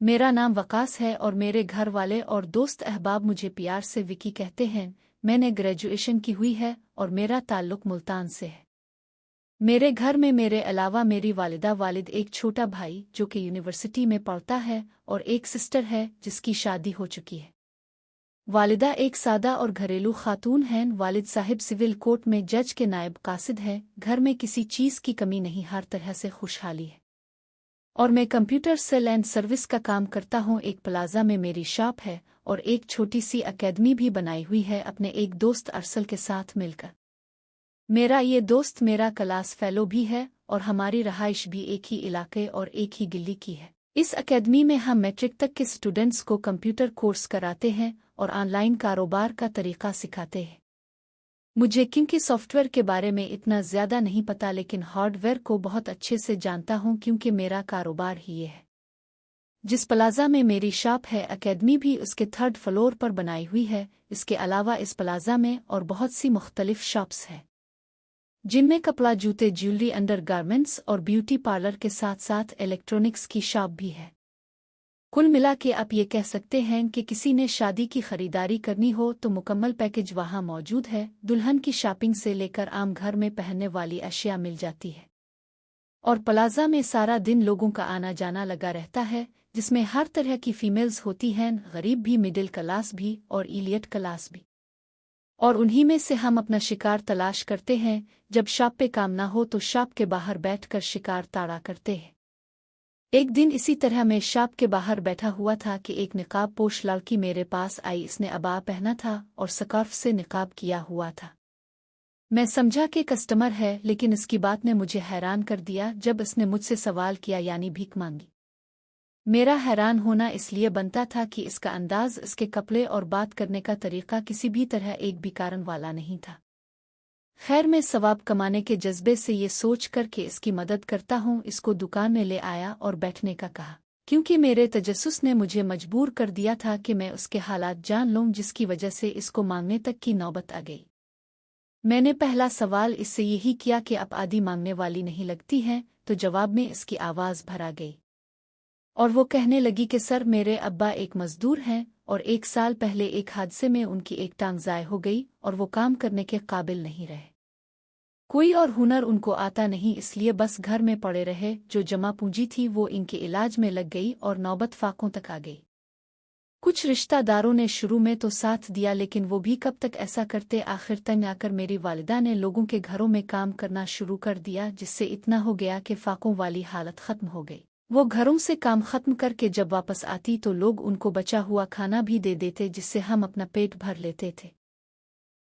मेरा नाम वकास है और मेरे घर वाले और दोस्त अहबाब मुझे प्यार से विकी कहते हैं। मैंने ग्रेजुएशन की हुई है और मेरा ताल्लुक मुल्तान से है। मेरे घर में मेरे अलावा मेरी वालिदा वालिद एक छोटा भाई जो कि यूनिवर्सिटी में पढ़ता है और एक सिस्टर है जिसकी शादी हो चुकी है। वालिदा एक सादा और घरेलू खातून हैं। वालिद साहिब सिविल कोर्ट में जज के नायब कासिद है। घर में किसी चीज़ की कमी नहीं, हर तरह से खुशहाली है। और मैं कंप्यूटर सेल एंड सर्विस का काम करता हूँ। एक प्लाजा में मेरी शॉप है और एक छोटी सी एकेडमी भी बनाई हुई है अपने एक दोस्त अरसल के साथ मिलकर। मेरा ये दोस्त मेरा क्लास फेलो भी है और हमारी रहाइश भी एक ही इलाके और एक ही गिल्ली की है। इस एकेडमी में हम मैट्रिक तक के स्टूडेंट्स को कंप्यूटर कोर्स कराते हैं और ऑनलाइन कारोबार का तरीका सिखाते हैं। मुझे क्योंकि सॉफ्टवेयर के बारे में इतना ज़्यादा नहीं पता, लेकिन हार्डवेयर को बहुत अच्छे से जानता हूँ क्योंकि मेरा कारोबार ही ये है। जिस प्लाजा में मेरी शॉप है, एकेडमी भी उसके 3rd फ्लोर पर बनाई हुई है। इसके अलावा इस प्लाजा में और बहुत सी मुख्तलिफ शॉप्स हैं जिनमें कपड़ा, जूते, ज्वेलरी, अंडरगारमेंट्स और ब्यूटी पार्लर के साथ साथ इलेक्ट्रॉनिक्स की शॉप भी है। कुल मिला के आप ये कह सकते हैं कि किसी ने शादी की खरीदारी करनी हो तो मुकम्मल पैकेज वहाँ मौजूद है। दुल्हन की शॉपिंग से लेकर आम घर में पहनने वाली अशिया मिल जाती है। और प्लाजा में सारा दिन लोगों का आना जाना लगा रहता है जिसमें हर तरह की फीमेल्स होती हैं, गरीब भी, मिडिल क्लास भी और इलियट क्लास भी। और उन्हीं में से हम अपना शिकार तलाश करते हैं। जब शॉप पे काम ना हो तो शॉप के बाहर बैठकर शिकार ताड़ा करते हैं। एक दिन इसी तरह मैं शॉप के बाहर बैठा हुआ था कि एक निकाब पोश लड़की मेरे पास आई। इसने अबा पहना था और स्कार्फ से निकाब किया हुआ था। मैं समझा कि कस्टमर है, लेकिन इसकी बात ने मुझे हैरान कर दिया जब इसने मुझसे सवाल किया, यानी भीख मांगी। मेरा हैरान होना इसलिए बनता था कि इसका अंदाज, इसके कपड़े और बात करने का तरीका किसी भी तरह एक भी कारण वाला नहीं था। खैर, मैं सवाब कमाने के जज्बे से ये सोच कर के इसकी मदद करता हूँ, इसको दुकान में ले आया और बैठने का कहा, क्योंकि मेरे तजस्सुस ने मुझे मजबूर कर दिया था कि मैं उसके हालात जान लूँ, जिसकी वजह से इसको मांगने तक की नौबत आ गई। मैंने पहला सवाल इससे यही किया कि आप आदि मांगने वाली नहीं लगती हैं, तो जवाब में इसकी आवाज़ भरा गई और वो कहने लगी कि सर, मेरे अब्बा एक मजदूर हैं और 1 साल पहले एक हादसे में उनकी एक टांग ज़ाय हो गई और वो काम करने के काबिल नहीं रहे। कोई और हुनर उनको आता नहीं, इसलिए बस घर में पड़े रहे। जो जमा पूंजी थी वो इनके इलाज में लग गई और नौबत फाकों तक आ गई। कुछ रिश्तेदारों ने शुरू में तो साथ दिया, लेकिन वो भी कब तक ऐसा करते। आखिर तंग आकर मेरी वालिदा ने लोगों के घरों में काम करना शुरू कर दिया, जिससे इतना हो गया कि फाकों वाली हालत खत्म हो गई। वो घरों से काम खत्म करके जब वापस आती तो लोग उनको बचा हुआ खाना भी दे देते, जिससे हम अपना पेट भर लेते थे।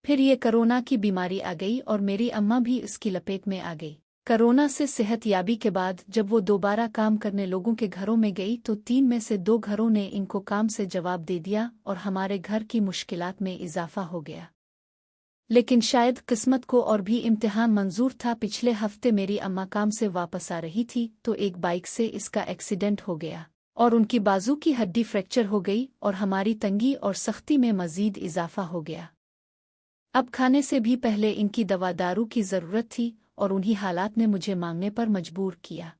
फिर ये कोरोना की बीमारी आ गई और मेरी अम्मा भी इसकी लपेट में आ गई। कोरोना से सेहत याबी के बाद जब वो दोबारा काम करने लोगों के घरों में गई तो 3 में से 2 घरों ने इनको काम से जवाब दे दिया और हमारे घर की मुश्किलात में इजाफा हो गया। लेकिन शायद किस्मत को और भी इम्तिहान मंजूर था। पिछले हफ्ते मेरी अम्मा काम से वापस आ रही थी तो एक बाइक से इसका एक्सीडेंट हो गया और उनकी बाजू की हड्डी फ्रैक्चर हो गई और हमारी तंगी और सख्ती में मजीद इजाफा हो गया। अब खाने से भी पहले इनकी दवा दारू की ज़रूरत थी और उन्हीं हालात ने मुझे मांगने पर मजबूर किया।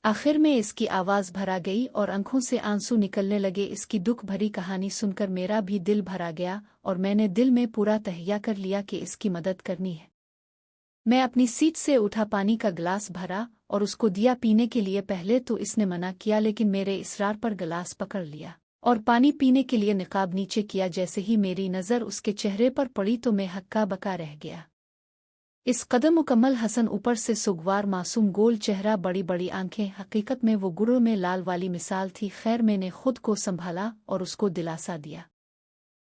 आखिर में इसकी आवाज़ भरा गई और आंखों से आंसू निकलने लगे। इसकी दुख भरी कहानी सुनकर मेरा भी दिल भरा गया और मैंने दिल में पूरा तहैया कर लिया कि इसकी मदद करनी है। मैं अपनी सीट से उठा, पानी का गिलास भरा और उसको दिया पीने के लिए। पहले तो इसने मना किया, लेकिन मेरे इसरार पर गिलास पकड़ लिया और पानी पीने के लिए निकाब नीचे किया। जैसे ही मेरी नज़र उसके चेहरे पर पड़ी तो मैं हक्का बका रह गया। इस कदम मुकम्मल हसन, ऊपर से सुगवार, मासूम, गोल चेहरा, बड़ी बड़ी आंखें, हकीकत में वो गुरु में लाल वाली मिसाल थी। खैर, मैंने खुद को संभाला और उसको दिलासा दिया।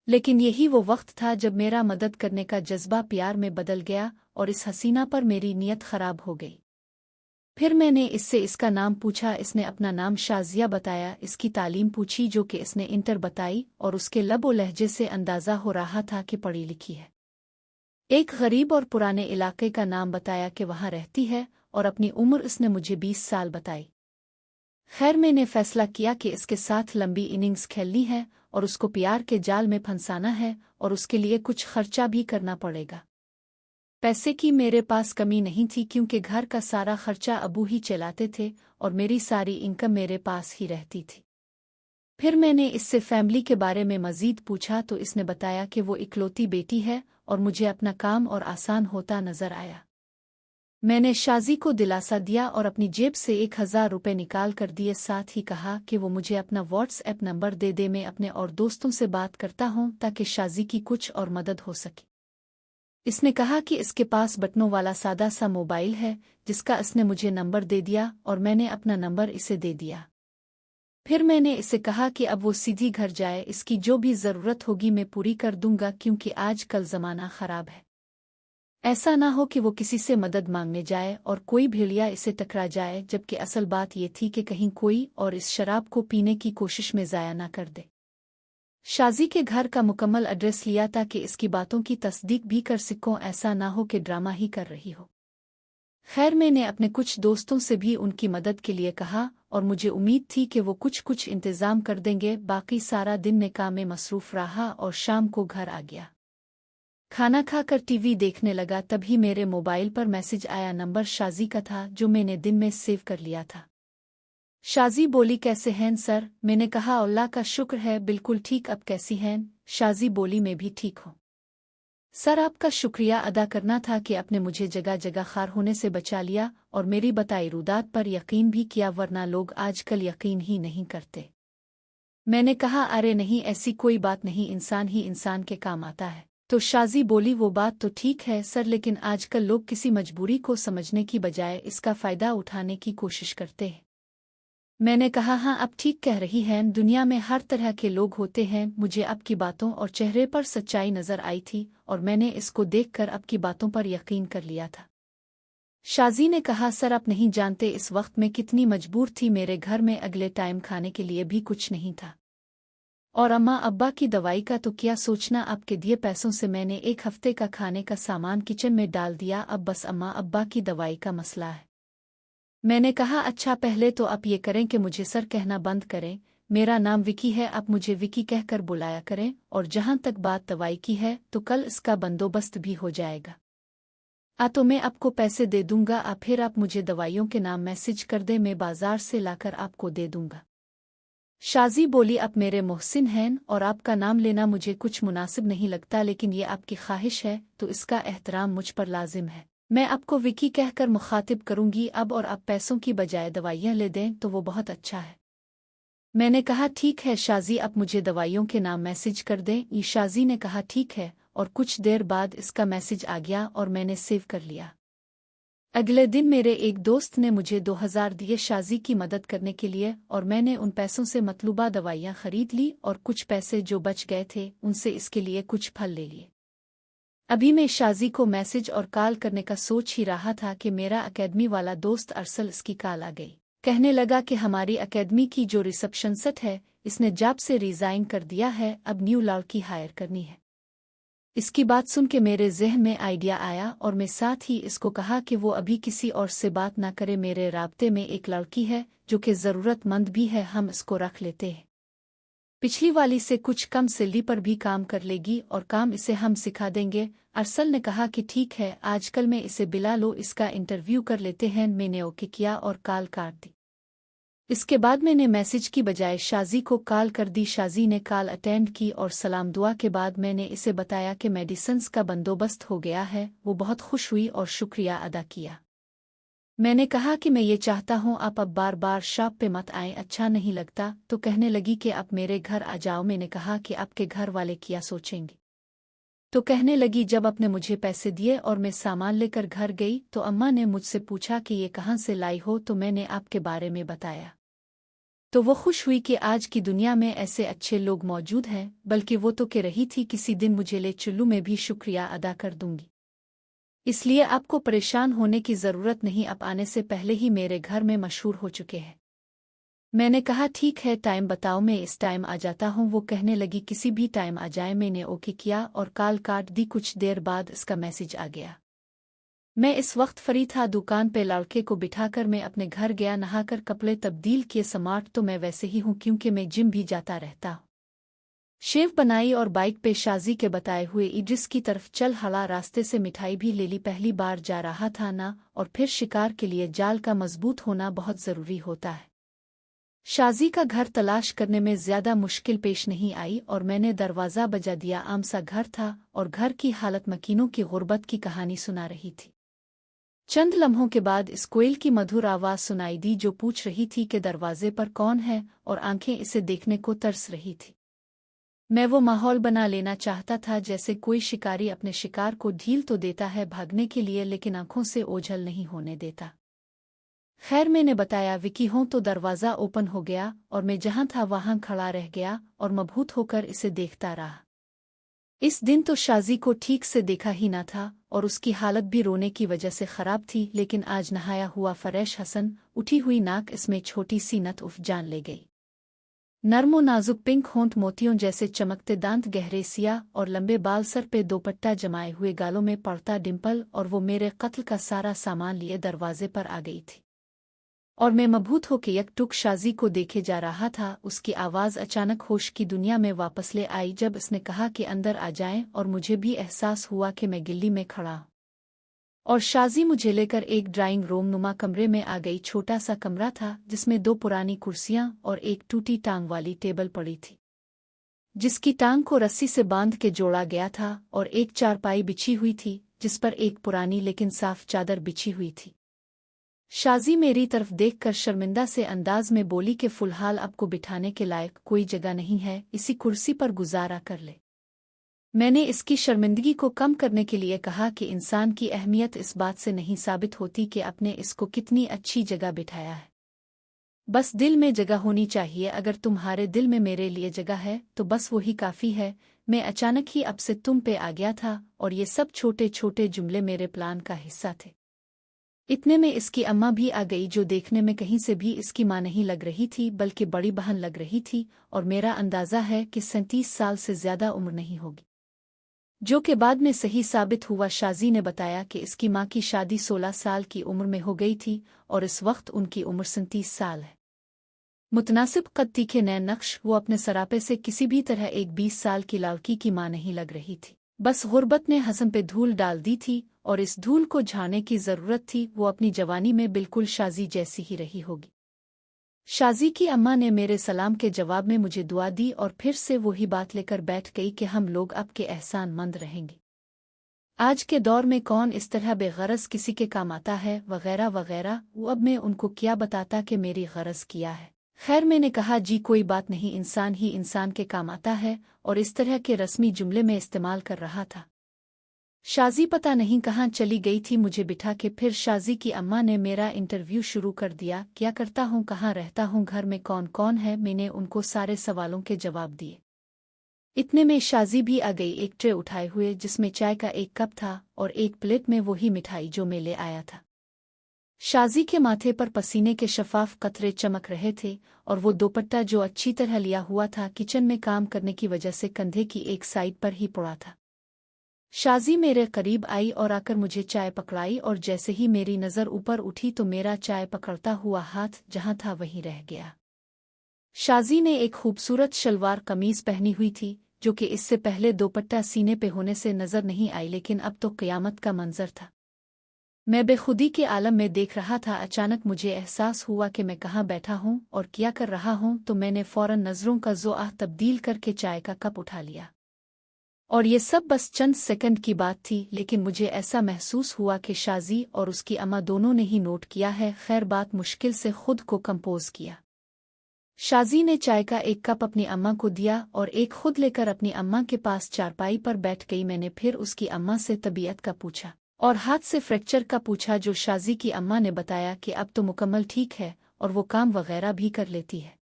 लेकिन यही वो वक्त था जब मेरा मदद करने का जज्बा प्यार में बदल गया और इस हसीना पर मेरी नीयत खराब हो गई। फिर मैंने इससे इसका नाम पूछा। इसने अपना नाम शाजिया बताया। इसकी तालीम पूछी जो कि इसने इंटर बताई और उसके लब और लहजे से अंदाज़ा हो रहा था कि पढ़ी लिखी है। एक गरीब और पुराने इलाके का नाम बताया कि वहाँ रहती है और अपनी उम्र इसने मुझे 20 साल बताई। खैर, मैंने फैसला किया कि इसके साथ लंबी इनिंग्स खेलनी है और उसको प्यार के जाल में फंसाना है और उसके लिए कुछ खर्चा भी करना पड़ेगा। पैसे की मेरे पास कमी नहीं थी क्योंकि घर का सारा खर्चा अबू ही चलाते थे और मेरी सारी इनकम मेरे पास ही रहती थी। फिर मैंने इससे फैमिली के बारे में मज़ीद पूछा तो इसने बताया कि वो इकलौती बेटी है और मुझे अपना काम और आसान होता नज़र आया। मैंने शाजी को दिलासा दिया और अपनी जेब से 1000 रुपये निकाल कर दिए, साथ ही कहा कि वो मुझे अपना व्हाट्सएप नंबर दे दे, मैं अपने और दोस्तों से बात करता हूँ ताकि शाजी की कुछ और मदद हो सके। इसने कहा कि इसके पास बटनों वाला सादा सा मोबाइल है जिसका इसने मुझे नंबर दे दिया और मैंने अपना नंबर इसे दे दिया। फिर मैंने इसे कहा कि अब वो सीधी घर जाए, इसकी जो भी ज़रूरत होगी मैं पूरी कर दूंगा क्योंकि आज कल ज़माना ख़राब है। ऐसा ना हो कि वो किसी से मदद मांगने जाए और कोई भेड़िया इसे टकरा जाए, जबकि असल बात ये थी कि कहीं कोई और इस शराब को पीने की कोशिश में ज़ाया ना कर दे। शाजी के घर का मुकम्मल एड्रेस लिया ताकि इसकी बातों की तस्दीक भी कर सकूं, ऐसा ना हो कि ड्रामा ही कर रही हो। खैर मैंने अपने कुछ दोस्तों से भी उनकी मदद के लिए कहा और मुझे उम्मीद थी कि वो कुछ इंतज़ाम कर देंगे। बाकी सारा दिन मैं काम में मसरूफ़ रहा और शाम को घर आ गया। खाना खाकर टीवी देखने लगा, तभी मेरे मोबाइल पर मैसेज आया। नंबर शाजी का था जो मैंने दिन में सेव कर लिया था। शाजी बोली, कैसे हैं सर? मैंने कहा, अल्लाह का शुक्र है बिल्कुल ठीक, अब कैसी हैं? शाजी बोली, मैं भी ठीक हूँ सर, आपका शुक्रिया अदा करना था कि आपने मुझे जगह जगह खार होने से बचा लिया और मेरी बताई रुदात पर यकीन भी किया, वरना लोग आजकल यकीन ही नहीं करते। मैंने कहा, अरे नहीं, ऐसी कोई बात नहीं, इंसान ही इंसान के काम आता है। तो शाजी बोली, वो बात तो ठीक है सर, लेकिन आजकल लोग किसी मजबूरी को समझने की बजाय इसका फ़ायदा उठाने की कोशिश करते हैं। मैंने कहा, हाँ आप ठीक कह रही हैं, दुनिया में हर तरह के लोग होते हैं। मुझे आपकी बातों और चेहरे पर सच्चाई नज़र आई थी और मैंने इसको देखकर आपकी बातों पर यकीन कर लिया था। शाजी ने कहा, सर आप नहीं जानते इस वक्त मैं कितनी मजबूर थी, मेरे घर में अगले टाइम खाने के लिए भी कुछ नहीं था और अम्मा अब्बा की दवाई का तो क्या सोचना, आपके दिए पैसों से मैंने 1 हफ्ते का खाने का सामान किचन में डाल दिया, अब बस अम्मा अब्बा की दवाई का मसला है। मैंने कहा, अच्छा पहले तो आप ये करें कि मुझे सर कहना बंद करें, मेरा नाम विकी है, आप मुझे विकी कहकर बुलाया करें, और जहां तक बात दवाई की है तो कल इसका बंदोबस्त भी हो जाएगा। तो मैं आपको पैसे दे दूंगा, फिर आप मुझे दवाइयों के नाम मैसेज कर दें, मैं बाजार से लाकर आपको दे दूंगा। शाजी बोली, आप मेरे मोहसिन हैं और आपका नाम लेना मुझे कुछ मुनासिब नहीं लगता, लेकिन ये आपकी ख्वाहिश है तो इसका एहतराम मुझ पर लाजिम है। मैं आपको विकी कहकर मुखातिब करूंगी अब, और आप पैसों की बजाय दवाइयाँ ले दें तो वो बहुत अच्छा है। मैंने कहा, ठीक है शाजी, आप मुझे दवाइयों के नाम मैसेज कर दें। ये शाजी ने कहा, ठीक है, और कुछ देर बाद इसका मैसेज आ गया और मैंने सेव कर लिया। अगले दिन मेरे एक दोस्त ने मुझे 2000 दिए शाजी की मदद करने के लिए और मैंने उन पैसों से मतलूबा दवाइयाँ खरीद ली और कुछ पैसे जो बच गए थे उनसे इसके लिए कुछ फल ले लिए। अभी मैं शाजी को मैसेज और कॉल करने का सोच ही रहा था कि मेरा अकेडमी वाला दोस्त अरसल इसकी कॉल आ गई। कहने लगा कि हमारी अकेडमी की जो रिसेप्शनिस्ट है इसने जॉब से रिज़ाइन कर दिया है, अब न्यू लड़की हायर करनी है। इसकी बात सुन के मेरे ज़हन में आइडिया आया और मैं साथ ही इसको कहा कि वो अभी किसी और से बात ना करे, मेरे राब्ते में एक लड़की है जो कि ज़रूरतमंद भी है, हम इसको रख लेते हैं। पिछली वाली से कुछ कम सैलरी पर भी काम कर लेगी और काम इसे हम सिखा देंगे। अरसल ने कहा कि ठीक है, आजकल मैं इसे बिला लो इसका इंटरव्यू कर लेते हैं। मैंने ओके किया और कॉल काट दी। इसके बाद मैंने मैसेज की बजाय शाजी को कॉल कर दी। शाजी ने कॉल अटेंड की और सलाम दुआ के बाद मैंने इसे बताया कि मेडिसिन्स का बंदोबस्त हो गया है। वो बहुत खुश हुई और शुक्रिया अदा किया। मैंने कहा कि मैं ये चाहता हूँ आप अब बार बार शॉप पे मत आएं, अच्छा नहीं लगता। तो कहने लगी कि आप मेरे घर आ जाओ। मैंने कहा कि आपके घर वाले क्या सोचेंगे? तो कहने लगी, जब आपने मुझे पैसे दिए और मैं सामान लेकर घर गई तो अम्मा ने मुझसे पूछा कि ये कहाँ से लाई हो, तो मैंने आपके बारे में बताया। तो वो खुश हुई कि आज की दुनिया में ऐसे अच्छे लोग मौजूद हैं, बल्कि वो तो कह रही थी किसी दिन मुझे ले चलूं, मैं भी शुक्रिया अदा कर दूंगी। इसलिए आपको परेशान होने की ज़रूरत नहीं, आप आने से पहले ही मेरे घर में मशहूर हो चुके हैं। मैंने कहा, ठीक है, टाइम बताओ, मैं इस टाइम आ जाता हूँ। वो कहने लगी, किसी भी टाइम आ जाए। मैंने ओके किया और कॉल काट दी। कुछ देर बाद इसका मैसेज आ गया। मैं इस वक्त फ्री था, दुकान पे लड़के को बिठाकर मैं अपने घर गया, नहाकर कपड़े तब्दील किए। स्मार्ट तो मैं वैसे ही हूँ क्योंकि मैं जिम भी जाता रहता हूँ। शेव बनाई और बाइक पे शाजी के बताए हुए इड्रिस की तरफ चल हला। रास्ते से मिठाई भी ले ली, पहली बार जा रहा था ना, और फिर शिकार के लिए जाल का मजबूत होना बहुत ज़रूरी होता है। शाजी का घर तलाश करने में ज्यादा मुश्किल पेश नहीं आई और मैंने दरवाज़ा बजा दिया। आम सा घर था और घर की हालत मकीनों की गुर्बत की कहानी सुना रही थी। चंद लम्हों के बाद इस कोयल की मधुर आवाज़ सुनाई दी जो पूछ रही थी कि दरवाजे पर कौन है, और आंखें इसे देखने को तरस रही थी। मैं वो माहौल बना लेना चाहता था जैसे कोई शिकारी अपने शिकार को ढील तो देता है भागने के लिए, लेकिन आंखों से ओझल नहीं होने देता। खैर, मैंने बताया विकी हूं तो दरवाज़ा ओपन हो गया और मैं जहां था वहां खड़ा रह गया और मबहूत होकर इसे देखता रहा। इस दिन तो शाजी को ठीक से देखा ही न था और उसकी हालत भी रोने की वजह से खराब थी, लेकिन आज नहाया हुआ फरेश हसन, उठी हुई नाक इसमें छोटी सी नत उफ जान ले गई। नर्मो नाजुक पिंक होंठ मोतियों जैसे चमकते दांत, गहरे सिया और लंबे बाल, सर पे दोपट्टा जमाए हुए, गालों में पड़ता डिम्पल, और वो मेरे कत्ल का सारा सामान लिए दरवाजे पर आ गई थी। और मैं मबहूत होके यकटुक शाजी को देखे जा रहा था। उसकी आवाज़ अचानक होश की दुनिया में वापस ले आई जब इसने कहा कि अंदर आ जाएं, और मुझे भी एहसास हुआ कि मैं गिल्ली में खड़ा हूं और शाजी मुझे लेकर एक ड्राइंग रूम नुमा कमरे में आ गई। छोटा सा कमरा था जिसमें 2 पुरानी कुर्सियां और एक टूटी टांग वाली टेबल पड़ी थी जिसकी टांग को रस्सी से बांध के जोड़ा गया था, और एक चारपाई बिछी हुई थी जिस पर एक पुरानी लेकिन साफ चादर बिछी हुई थी। शाजी मेरी तरफ देखकर शर्मिंदा से अंदाज में बोली कि फिलहाल आपको बिठाने के लायक कोई जगह नहीं है, इसी कुर्सी पर गुजारा कर ले। मैंने इसकी शर्मिंदगी को कम करने के लिए कहा कि इंसान की अहमियत इस बात से नहीं साबित होती कि आपने इसको कितनी अच्छी जगह बिठाया है, बस दिल में जगह होनी चाहिए। अगर तुम्हारे दिल में मेरे लिए जगह है तो बस वही काफ़ी है। मैं अचानक ही अब से तुम पे आ गया था और ये सब छोटे छोटे जुमले मेरे प्लान का हिस्सा थे। इतने में इसकी अम्मा भी आ गई जो देखने में कहीं से भी इसकी माँ नहीं लग रही थी बल्कि बड़ी बहन लग रही थी, और मेरा अंदाज़ा है कि 37 साल से ज़्यादा उम्र नहीं होगी, जो कि बाद में सही साबित हुआ। शाजी ने बताया कि इसकी माँ की शादी 16 साल की उम्र में हो गई थी और इस वक्त उनकी उम्र 37 साल है। मुतनासिब कद, तीखे नैन नक्श, वो अपने सरापे से किसी भी तरह एक 20 साल की लड़की की माँ नहीं लग रही थी। बस गुर्बत ने हसन पे धूल डाल दी थी और इस धूल को झाड़ने की ज़रूरत थी। वो अपनी जवानी में बिल्कुल शाजी जैसी ही रही होगी। शाजी की अम्मा ने मेरे सलाम के जवाब में मुझे दुआ दी और फिर से वही बात लेकर बैठ गई कि हम लोग अब के एहसान मंद रहेंगे। आज के दौर में कौन इस तरह बेगरज किसी के काम आता है, वगैरह वगैरह। वो अब मैं उनको क्या बताता कि मेरी गरज किया है। खैर, मैंने कहा जी कोई बात नहीं, इंसान ही इंसान के काम आता है, और इस तरह के रस्मी जुमले में इस्तेमाल कर रहा था। शाजी पता नहीं कहाँ चली गई थी मुझे बिठा के। फिर शाजी की अम्मा ने मेरा इंटरव्यू शुरू कर दिया। क्या करता हूँ, कहाँ रहता हूँ, घर में कौन कौन है। मैंने उनको सारे सवालों के जवाब दिए। इतने में शाजी भी आ गई, एक ट्रे उठाए हुए जिसमें चाय का एक कप था और एक प्लेट में वही मिठाई जो मैं ले आया था। शाजी के माथे पर पसीने के शफाफ कतरे चमक रहे थे और वो दोपट्टा जो अच्छी तरह लिया हुआ था किचन में काम करने की वजह से कंधे की एक साइड पर ही पड़ा था। शाजी मेरे करीब आई और आकर मुझे चाय पकड़ाई, और जैसे ही मेरी नज़र ऊपर उठी तो मेरा चाय पकड़ता हुआ हाथ जहां था वहीं रह गया। शाजी ने एक खूबसूरत शलवार कमीज पहनी हुई थी जो कि इससे पहले दोपट्टा सीने पे होने से नज़र नहीं आई, लेकिन अब तो क़यामत का मंजर था। मैं बेखुदी के आलम में देख रहा था। अचानक मुझे एहसास हुआ कि मैं कहाँ बैठा हूँ और क्या कर रहा हूँ, तो मैंने फ़ौरन नज़रों का ज़ोआह तब्दील करके चाय का कप उठा लिया। और ये सब बस चंद सेकंड की बात थी, लेकिन मुझे ऐसा महसूस हुआ कि शाजी और उसकी अम्मा दोनों ने ही नोट किया है। खैर, बात मुश्किल से खुद को कंपोज किया। शाजी ने चाय का एक कप अपनी अम्मा को दिया और एक खुद लेकर अपनी अम्मा के पास चारपाई पर बैठ गई। मैंने फिर उसकी अम्मा से तबीयत का पूछा और हाथ से फ्रैक्चर का पूछा, जो शाजी की अम्मा ने बताया कि अब तो मुकम्मल ठीक है और वो काम वगैरह भी कर लेती है।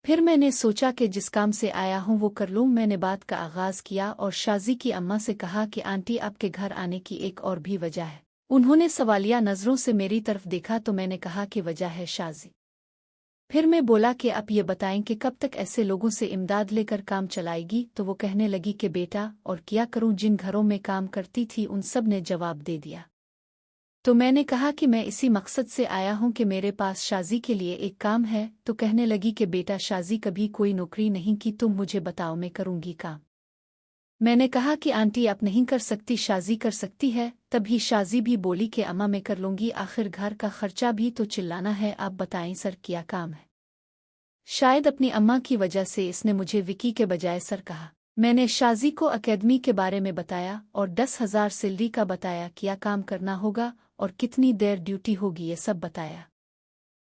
फिर मैंने सोचा कि जिस काम से आया हूँ वो कर लूँ। मैंने बात का आगाज़ किया और शाजी की अम्मा से कहा कि आंटी, आपके घर आने की एक और भी वजह है। उन्होंने सवालिया नज़रों से मेरी तरफ देखा तो मैंने कहा कि वजह है शाजी। फिर मैं बोला कि आप ये बताएं कि कब तक ऐसे लोगों से इमदाद लेकर काम चलाएगी। तो वो कहने लगी कि बेटा, और क्या करूं, जिन घरों में काम करती थी उन सब ने जवाब दे दिया। तो मैंने कहा कि मैं इसी मकसद से आया हूं कि मेरे पास शाजी के लिए एक काम है। तो कहने लगी कि बेटा, शाजी कभी कोई नौकरी नहीं की, तुम मुझे बताओ, मैं करूंगी काम। मैंने कहा कि आंटी आप नहीं कर सकती, शाजी कर सकती है। तभी शाजी भी बोली कि अम्मा मैं कर लूंगी, आखिर घर का खर्चा भी तो चिल्लाना है। आप बताएं सर, क्या काम है। शायद अपनी अम्मा की वजह से इसने मुझे विकी के बजाय सर कहा। मैंने शाजी को अकेडमी के बारे में बताया और 10,000 सैलरी का बताया, क्या काम करना होगा और कितनी देर ड्यूटी होगी, ये सब बताया।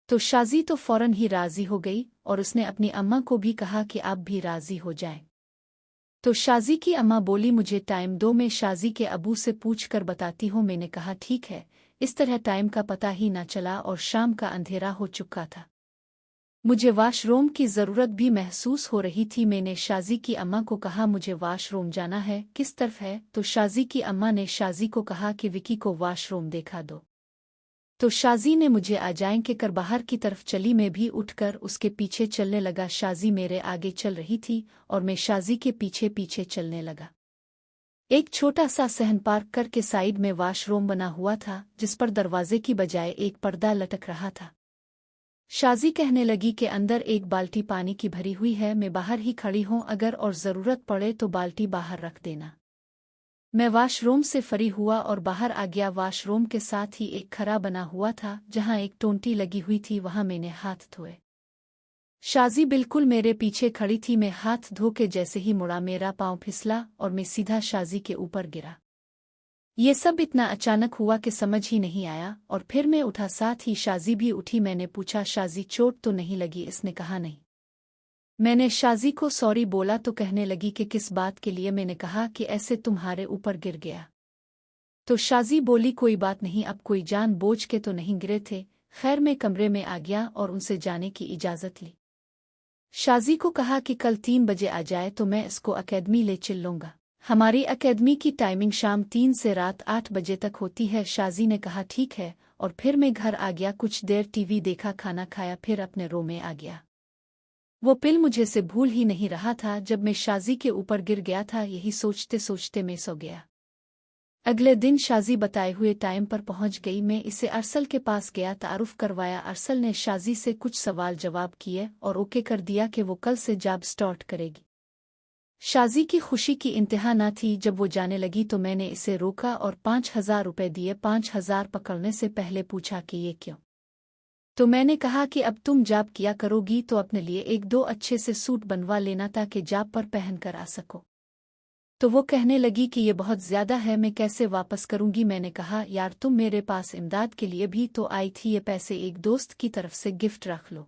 तो शाजी तो फौरन ही राजी हो गई और उसने अपनी अम्मा को भी कहा कि आप भी राजी हो जाएं। तो शाजी की अम्मा बोली, मुझे टाइम दो, मैं शाजी के अबू से पूछ कर बताती हूँ। मैंने कहा ठीक है। इस तरह टाइम का पता ही ना चला और शाम का अंधेरा हो चुका था। मुझे वाशरूम की ज़रूरत भी महसूस हो रही थी। मैंने शाजी की अम्मा को कहा मुझे वाशरूम जाना है, किस तरफ है? तो शाजी की अम्मा ने शाजी को कहा कि विकी को वाशरूम देखा दो। तो शाजी ने मुझे आ जाएं के कर बाहर की तरफ चली। मैं भी उठकर उसके पीछे चलने लगा। शाजी मेरे आगे चल रही थी और मैं शाजी के पीछे पीछे चलने लगा। एक छोटा सा सहन पार्क करके साइड में वाशरूम बना हुआ था जिस पर दरवाजे की बजाय एक पर्दा लटक रहा था। शाजी कहने लगी कि अंदर एक बाल्टी पानी की भरी हुई है, मैं बाहर ही खड़ी हूँ, अगर और ज़रूरत पड़े तो बाल्टी बाहर रख देना। मैं वाशरूम से फरी हुआ और बाहर आ गया। वाशरूम के साथ ही एक खरा बना हुआ था जहाँ एक टोंटी लगी हुई थी, वहाँ मैंने हाथ धोए। शाजी बिल्कुल मेरे पीछे खड़ी थी। मैं हाथ धो के जैसे ही मुड़ा, मेरा पाँव फिसला और मैं सीधा शाजी के ऊपर गिरा। ये सब इतना अचानक हुआ कि समझ ही नहीं आया और फिर मैं उठा, साथ ही शाजी भी उठी। मैंने पूछा शाजी चोट तो नहीं लगी? इसने कहा नहीं। मैंने शाजी को सॉरी बोला तो कहने लगी कि किस बात के लिए? मैंने कहा कि ऐसे तुम्हारे ऊपर गिर गया। तो शाजी बोली कोई बात नहीं, अब कोई जान बूझ के तो नहीं गिरे थे। खैर मैं कमरे में आ गया और उनसे जाने की इजाज़त ली। शाजी को कहा कि कल 3 बजे आ जाए तो मैं इसको अकेडमी ले चल लूँगा। हमारी अकेडमी की टाइमिंग शाम 3 से रात 8 बजे तक होती है। शाजी ने कहा ठीक है और फिर मैं घर आ गया। कुछ देर टीवी देखा, खाना खाया, फिर अपने रूम में आ गया। वो पिल मुझे से भूल ही नहीं रहा था जब मैं शाजी के ऊपर गिर गया था। यही सोचते सोचते मैं सो गया। अगले दिन शाजी बताए हुए टाइम पर पहुंच गई। मैं इसे अरसल के पास गया, तारुफ करवाया। अरसल ने शाजी से कुछ सवाल जवाब किए और ओके कर दिया कि वो कल से जॉब स्टार्ट करेगी। शाजी की खुशी की इंतहा न थी। जब वो जाने लगी तो मैंने इसे रोका और 5,000 रुपये दिए। 5,000 पकड़ने से पहले पूछा कि ये क्यों? तो मैंने कहा कि अब तुम जॉब किया करोगी तो अपने लिए 1-2 अच्छे से सूट बनवा लेना ताकि जॉब पर पहन कर आ सको। तो वो कहने लगी कि ये बहुत ज़्यादा है, मैं कैसे वापस करूंगी? मैंने कहा यार तुम मेरे पास इमदाद के लिए भी तो आई थी, ये पैसे एक दोस्त की तरफ से गिफ्ट रख लो।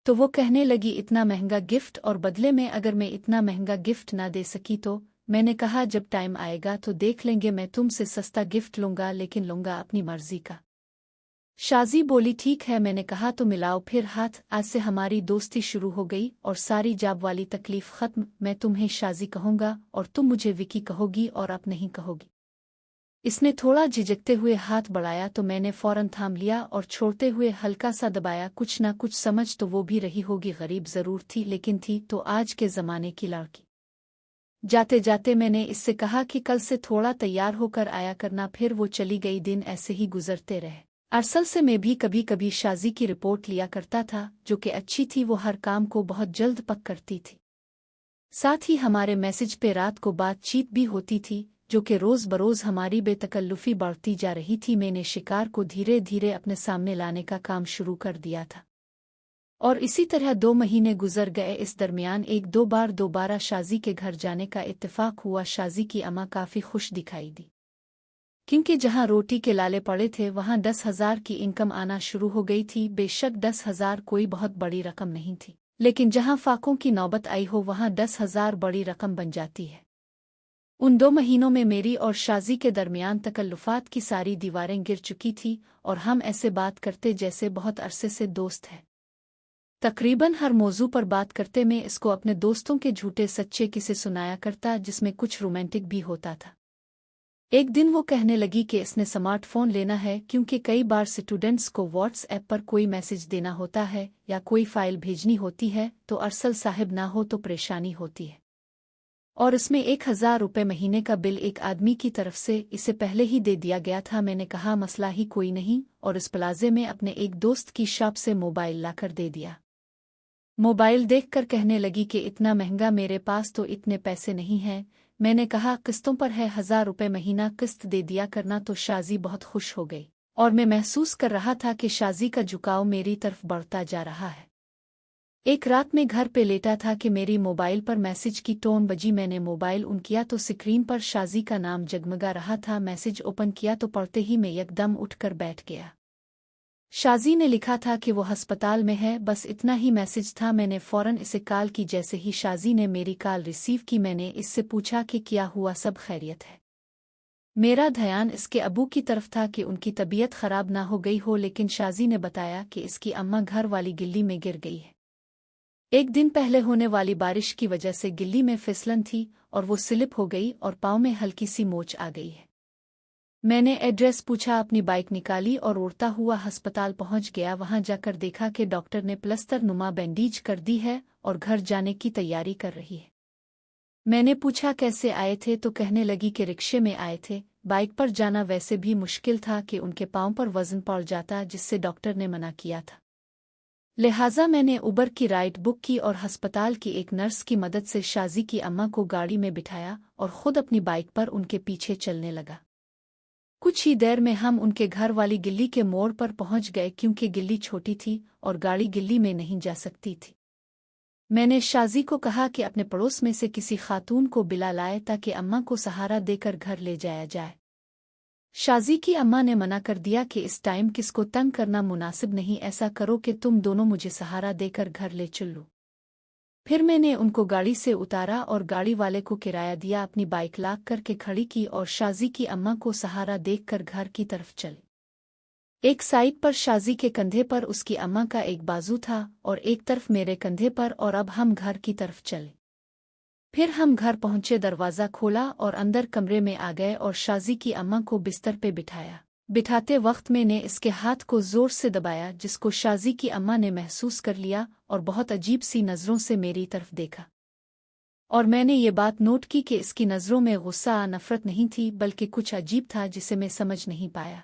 तो वो कहने लगी इतना महंगा गिफ्ट और बदले में अगर मैं इतना महंगा गिफ्ट ना दे सकी तो? मैंने कहा जब टाइम आएगा तो देख लेंगे, मैं तुमसे सस्ता गिफ्ट लूंगा लेकिन लूंगा अपनी मर्जी का। शाजी बोली ठीक है। मैंने कहा तो मिलाओ फिर हाथ। आज से हमारी दोस्ती शुरू हो गई और सारी जॉब वाली तकलीफ खत्म। मैं तुम्हें शाजी कहूंगा और तुम मुझे विकी कहोगी और अब नहीं कहोगी। इसने थोड़ा झिझकते हुए हाथ बढ़ाया तो मैंने फौरन थाम लिया और छोड़ते हुए हल्का सा दबाया। कुछ ना कुछ समझ तो वो भी रही होगी, गरीब जरूर थी लेकिन थी तो आज के ज़माने की लड़की। जाते जाते मैंने इससे कहा कि कल से थोड़ा तैयार होकर आया करना। फिर वो चली गई। दिन ऐसे ही गुजरते रहे। अरसल से मैं भी कभी कभी शाजी की रिपोर्ट लिया करता था जो कि अच्छी थी। वो हर काम को बहुत जल्द पक करती थी। साथ ही हमारे मैसेज पे रात को बातचीत भी होती थी जो कि रोज़ बरोज़ हमारी बेतकल्लुफ़ी बढ़ती जा रही थी। मैंने शिकार को धीरे धीरे अपने सामने लाने का काम शुरू कर दिया था और इसी तरह 2 महीने गुजर गए। इस दरमियान 1-2 बार दोबारा शाजी के घर जाने का इत्तेफाक हुआ। शाजी की अम्मा काफ़ी खुश दिखाई दी क्योंकि जहां रोटी के लाले पड़े थे वहां 10,000 की इनकम आना शुरू हो गई थी। बेशक 10,000 कोई बहुत बड़ी रकम नहीं थी, लेकिन जहां फाकों की नौबत आई हो वहां 10,000 बड़ी रकम बन जाती है। उन 2 महीनों में मेरी और शाजी के दरमियान तकल्लुफ़ात की सारी दीवारें गिर चुकी थी और हम ऐसे बात करते जैसे बहुत अरसे से दोस्त हैं। तकरीबन हर मौजू पर बात करते मैं इसको अपने दोस्तों के झूठे सच्चे किस्से सुनाया करता जिसमें कुछ रोमांटिक भी होता था। एक दिन वो कहने लगी कि इसने स्मार्टफोन लेना है क्योंकि कई बार स्टूडेंट्स को व्हाट्सएप पर कोई मैसेज देना होता है या कोई फाइल भेजनी होती है तो अरसल साहिब ना हो तो परेशानी होती है। और इसमें 1,000 रुपये महीने का बिल एक आदमी की तरफ से इसे पहले ही दे दिया गया था। मैंने कहा मसला ही कोई नहीं और इस प्लाजे में अपने एक दोस्त की शॉप से मोबाइल लाकर दे दिया। मोबाइल देखकर कहने लगी कि इतना महंगा, मेरे पास तो इतने पैसे नहीं हैं। मैंने कहा किस्तों पर है, 1,000 रुपये महीना किस्त दे दिया करना। तो शाजी बहुत खुश हो गई और मैं महसूस कर रहा था कि शाजी का झुकाव मेरी तरफ बढ़ता जा रहा है। एक रात में घर पे लेटा था कि मेरी मोबाइल पर मैसेज की टोन बजी। मैंने मोबाइल ऑन किया तो स्क्रीन पर शाजी का नाम जगमगा रहा था। मैसेज ओपन किया तो पढ़ते ही मैं एकदम उठकर बैठ गया। शाजी ने लिखा था कि वो अस्पताल में है, बस इतना ही मैसेज था। मैंने फौरन इसे कॉल की। जैसे ही शाजी ने मेरी कॉल रिसीव की मैंने इससे पूछा कि क्या हुआ, सब खैरियत है। मेरा ध्यान इसके अबू की तरफ था कि उनकी तबीयत खराब ना हो गई हो, लेकिन शाजी ने बताया कि इसकी अम्मा घर वाली गिल्ली में गिर गई है। एक दिन पहले होने वाली बारिश की वजह से गिल्ली में फिसलन थी और वो स्लिप हो गई और पाँव में हल्की सी मोच आ गई है। मैंने एड्रेस पूछा, अपनी बाइक निकाली और उड़ता हुआ अस्पताल पहुंच गया। वहां जाकर देखा कि डॉक्टर ने प्लस्तर नुमा बैंडेज कर दी है और घर जाने की तैयारी कर रही है। मैंने पूछा कैसे आए थे तो कहने लगी कि रिक्शे में आए थे। बाइक पर जाना वैसे भी मुश्किल था कि उनके पाँव पर वजन पड़ जाता, जिससे डॉक्टर ने मना किया था। लिहाजा मैंने उबर की राइड बुक की और अस्पताल की एक नर्स की मदद से शाजी की अम्मा को गाड़ी में बिठाया और खुद अपनी बाइक पर उनके पीछे चलने लगा। कुछ ही देर में हम उनके घर वाली गिल्ली के मोड़ पर पहुंच गए, क्योंकि गिल्ली छोटी थी और गाड़ी गिल्ली में नहीं जा सकती थी। मैंने शाजी को कहा कि अपने पड़ोस में से किसी खातून को बिला लाए ताकि अम्मा को सहारा देकर घर ले जाया जाए। शाजी की अम्मा ने मना कर दिया कि इस टाइम किसको तंग करना मुनासिब नहीं, ऐसा करो कि तुम दोनों मुझे सहारा देकर घर ले चलो। फिर मैंने उनको गाड़ी से उतारा और गाड़ी वाले को किराया दिया, अपनी बाइक लाक करके खड़ी की और शाजी की अम्मा को सहारा देखकर घर की तरफ चले। एक साइड पर शाजी के कंधे पर उसकी अम्मा का एक बाजू था और एक तरफ मेरे कंधे पर, और अब हम घर की तरफ चले। फिर हम घर पहुंचे, दरवाज़ा खोला और अंदर कमरे में आ गए और शाजी की अम्मा को बिस्तर पे बिठाया। बिठाते वक्त मैंने इसके हाथ को जोर से दबाया, जिसको शाजी की अम्मा ने महसूस कर लिया और बहुत अजीब सी नज़रों से मेरी तरफ देखा। और मैंने ये बात नोट की कि इसकी नज़रों में गुस्सा नफरत नहीं थी, बल्कि कुछ अजीब था जिसे मैं समझ नहीं पाया।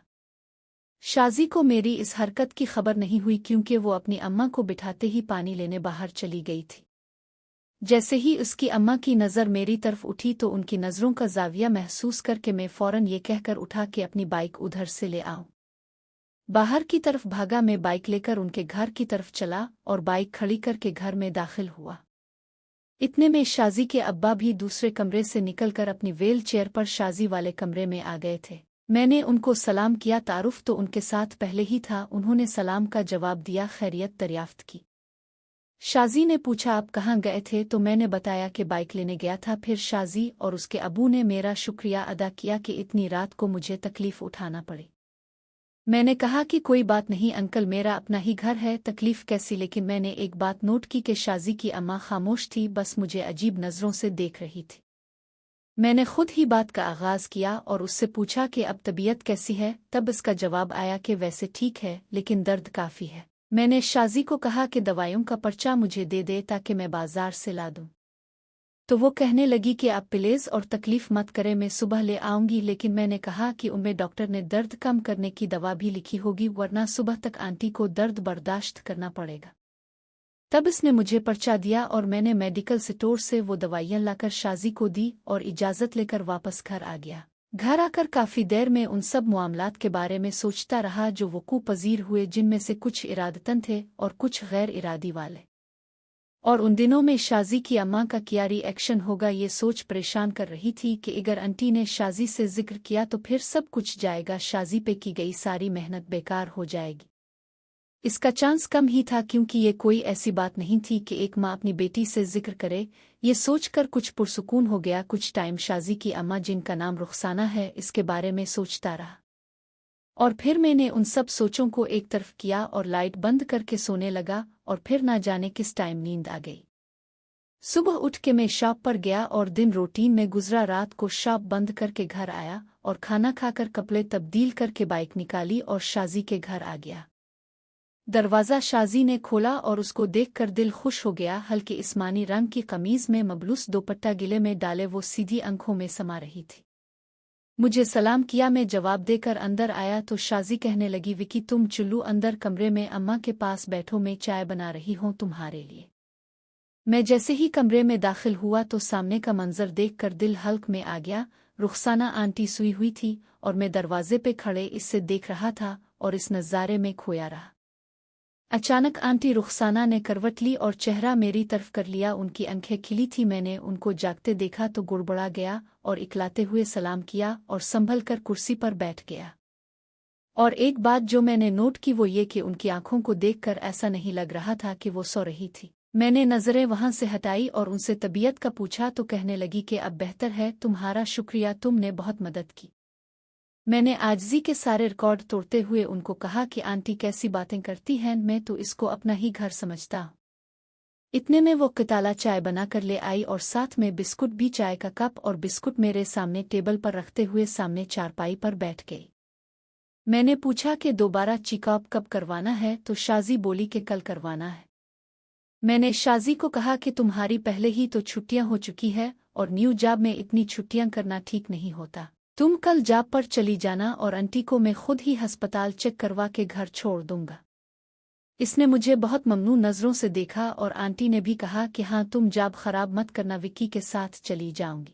शाजी को मेरी इस हरकत की खबर नहीं हुई, क्योंकि वो अपनी अम्मा को बिठाते ही पानी लेने बाहर चली गई थी। जैसे ही उसकी अम्मा की नज़र मेरी तरफ उठी तो उनकी नज़रों का जाविया महसूस करके मैं फ़ौरन ये कहकर उठा कि अपनी बाइक उधर से ले आऊं। बाहर की तरफ भागा। मैं बाइक लेकर उनके घर की तरफ चला और बाइक खड़ी करके घर में दाखिल हुआ। इतने में शाजी के अब्बा भी दूसरे कमरे से निकलकर अपनी व्हील चेयर पर शाजी वाले कमरे में आ गए थे। मैंने उनको सलाम किया। तारुफ तो उनके साथ पहले ही था। उन्होंने सलाम का जवाब दिया, खैरियत दरियाफ्त की। शाजी ने पूछा आप कहाँ गए थे, तो मैंने बताया कि बाइक लेने गया था। फिर शाजी और उसके अबू ने मेरा शुक्रिया अदा किया कि इतनी रात को मुझे तकलीफ उठाना पड़ी। मैंने कहा कि कोई बात नहीं अंकल, मेरा अपना ही घर है, तकलीफ कैसी। लेकिन मैंने एक बात नोट की कि शाजी की अम्मा खामोश थी, बस मुझे अजीब नज़रों से देख रही थी। मैंने खुद ही बात का आगाज़ किया और उससे पूछा कि अब तबीयत कैसी है। तब इसका जवाब आया कि वैसे ठीक है, लेकिन दर्द काफ़ी है। मैंने शाजी को कहा कि दवाइयों का पर्चा मुझे दे दे ताकि मैं बाजार से ला दूं। तो वो कहने लगी कि आप प्लीज़ और तकलीफ मत करें, मैं सुबह ले आऊंगी। लेकिन मैंने कहा कि उम्मे डॉक्टर ने दर्द कम करने की दवा भी लिखी होगी, वरना सुबह तक आंटी को दर्द बर्दाश्त करना पड़ेगा। तब इसने मुझे पर्चा दिया और मैंने मेडिकल स्टोर से वो दवाइयाँ लाकर शाजी को दी और इजाज़त लेकर वापस घर आ गया। घर आकर काफ़ी देर में उन सब मामलात के बारे में सोचता रहा जो वकूअ पजीर हुए, जिनमें से कुछ इरादतन थे और कुछ गैर इरादी वाले। और उन दिनों में शाजी की अम्मा का क्या रिएक्शन होगा, ये सोच परेशान कर रही थी कि अगर आंटी ने शाजी से जिक्र किया तो फिर सब कुछ जाएगा, शाजी पे की गई सारी मेहनत बेकार हो जाएगी। इसका चांस कम ही था, क्योंकि ये कोई ऐसी बात नहीं थी कि एक माँ अपनी बेटी से जिक्र करे। ये सोचकर कुछ पुरसुकून हो गया। कुछ टाइम शाजी की अम्मा, जिनका नाम रुखसाना है, इसके बारे में सोचता रहा। और फिर मैंने उन सब सोचों को एक तरफ किया और लाइट बंद करके सोने लगा। और फिर ना जाने किस टाइम नींद आ गई। सुबह उठ के मैं शॉप पर गया और दिन रूटीन में गुजरा। रात को शॉप बंद करके घर आया और खाना खाकर कपड़े तब्दील करके बाइक निकाली और शाजी के घर आ गया। दरवाज़ा शाजी ने खोला और उसको देखकर दिल खुश हो गया। हल्के इस्मानी रंग की कमीज में मबलूस दोपट्टा गिले में डाले वो सीधी आंखों में समा रही थी। मुझे सलाम किया। मैं जवाब देकर अंदर आया तो शाजी कहने लगी, विकी तुम चुल्लू अंदर कमरे में अम्मा के पास बैठो, मैं चाय बना रही हूँ तुम्हारे लिए। मैं जैसे ही कमरे में दाखिल हुआ तो सामने का मंजर देखकर दिल हल्क में आ गया। रुखसाना आंटी सोई हुई थी और मैं दरवाजे पे खड़े इससे देख रहा था और इस नज़ारे में खोया रहा। अचानक आंटी रुखसाना ने करवट ली और चेहरा मेरी तरफ कर लिया। उनकी आंखें खिली थी। मैंने उनको जागते देखा तो गुड़बड़ा गया और इकलाते हुए सलाम किया और संभल कर कुर्सी पर बैठ गया। और एक बात जो मैंने नोट की वो ये कि उनकी आंखों को देखकर ऐसा नहीं लग रहा था कि वो सो रही थी। मैंने नज़रें वहां से हटाई और उनसे तबीयत का पूछा तो कहने लगी कि अब बेहतर है, तुम्हारा शुक्रिया, तुमने बहुत मदद की। मैंने आजिज़ी के सारे रिकॉर्ड तोड़ते हुए उनको कहा कि आंटी कैसी बातें करती हैं, मैं तो इसको अपना ही घर समझता हूं। इतने में वो किताला चाय बनाकर ले आई और साथ में बिस्कुट भी। चाय का कप और बिस्कुट मेरे सामने टेबल पर रखते हुए सामने चारपाई पर बैठ गई। मैंने पूछा कि दोबारा चेकअप कब करवाना है तो शाजी बोली कि कल करवाना है। मैंने शाजी को कहा कि तुम्हारी पहले ही तो छुट्टियां हो चुकी है और न्यू जॉब में इतनी छुट्टियां करना ठीक नहीं होता। तुम कल जॉब पर चली जाना और आंटी को मैं खुद ही अस्पताल चेक करवा के घर छोड़ दूंगा। इसने मुझे बहुत ममनू नज़रों से देखा और आंटी ने भी कहा कि हाँ, तुम जॉब खराब मत करना, विक्की के साथ चली जाऊंगी।